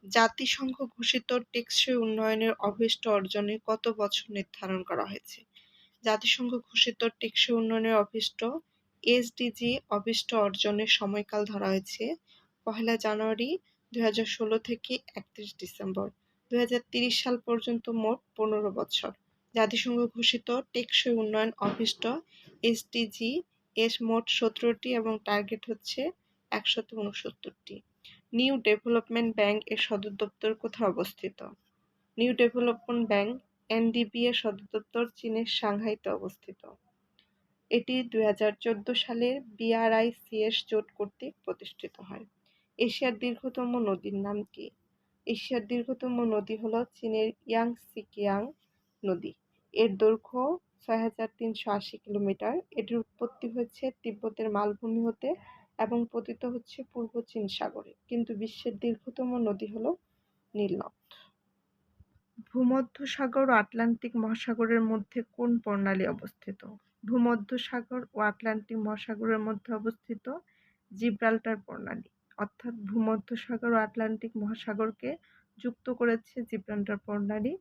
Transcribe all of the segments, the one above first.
জাতিসংঘ ঘোষিত টেকসই উন্নয়নের অভীষ্ট অর্জনে কত বছর নির্ধারণ করা হয়েছে? জাতিসংঘ ঘোষিত টেকসই উন্নয়নের অভীষ্ট এসডিজি অভীষ্ট অর্জনের সময়কাল ধরা হয়েছে ১লা জানুয়ারি ২০১৬ থেকে ৩১ ডিসেম্বর ২০৩০ সাল পর্যন্ত, মোট ১৫ বছর। জাতিসংঘ ঘোষিত টেকসই উন্নয়ন অভীষ্ট এসডিজি এর মোট ১৭টি এবং টার্গেট হচ্ছে ১৬৯টি। নিউ ডেভেলপমেন্ট ব্যাংক এর সদর দপ্তর কোথায় অবস্থিত? নিউ ডেভেলপমেন্ট ব্যাংক এনডিবি এর সদর দপ্তর চীনের সাংহাইতে অবস্থিত। এটি ২০১৪ সালে বিআরআইসিএস জোট কর্তৃক প্রতিষ্ঠিত হয়। এশিয়ার দীর্ঘতম নদীর নাম কি? এশিয়ার দীর্ঘতম নদী হল চীনের ইয়াংসিকিয়াং নদী। এর দৈর্ঘ্য ৬৩৮০ কিলোমিটার। এটির উৎপত্তি হয়েছে তিব্বতের মালভূমি হতে এবং পতিত হচ্ছে পূর্ব চীন সাগরে, কিন্তু বিশ্বের দীর্ঘতম নদী হল নীল নদ। ভূমধ্যসাগর ও আটলান্টিক মহাসাগরের মধ্যে কোন প্রণালী অবস্থিত? ভূমধ্যসাগর ও আটলান্টিক মহাসাগরের মধ্যে অবস্থিত জিব্রাল্টার প্রণালী, অর্থাৎ ভূমধ্যসাগর ও আটলান্টিক মহাসাগরকে যুক্ত করেছে জিব্রাল্টার প্রণালী,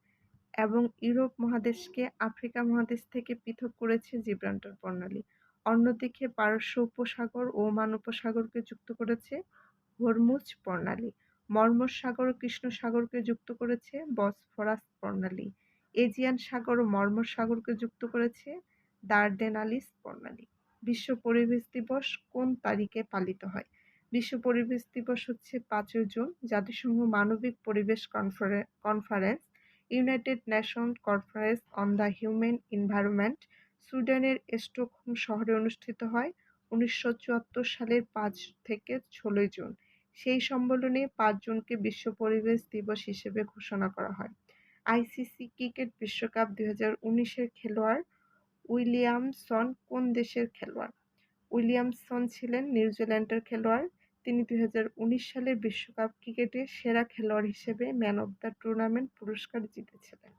এবং ইউরোপ মহাদেশকে আফ্রিকা মহাদেশ থেকে পৃথক করেছে জিব্রাল্টার প্রণালী। অন্যদিকে পারস্য উপসাগর ও ওমান উপসাগরকে যুক্ত করেছে হরমুজ প্রণালী। মর্মর সাগর ও কৃষ্ণ সাগরকে যুক্ত করেছে বসফরাস প্রণালী। এজিয়ান সাগর ও মর্মর সাগরকে যুক্ত করেছে দার্ডেনালিস প্রণালী। বিশ্ব পরিবেশ দিবস কোন তারিখে পালিত হয়? বিশ্ব পরিবেশ দিবস হচ্ছে ৫ই জুন। জাতিসংঘ মানবিক পরিবেশ conference, United nation conference on the human environment সুইডেনের স্টকহোম শহরে অনুষ্ঠিত হয় ১৯৭৪ সালের ৫ থেকে ১৬ জুন। সেই সম্মেলনে ৫ জুনকে বিশ্ব পরিবেশ দিবস হিসেবে ঘোষণা করা হয়। আইসিসি ক্রিকেট বিশ্বকাপ ২০১৯-এর খেলোয়াড় উইলিয়ামসন কোন দেশের খেলোয়াড়? উইলিয়ামসন ছিলেন নিউজিল্যান্ডের খেলোয়াড়। তিনি ২০১৯ সালের বিশ্বকাপ ক্রিকেটে সেরা খেলোয়াড় হিসেবে ম্যান অব দ্য টুর্নামেন্ট পুরস্কার জিতেছিলেন।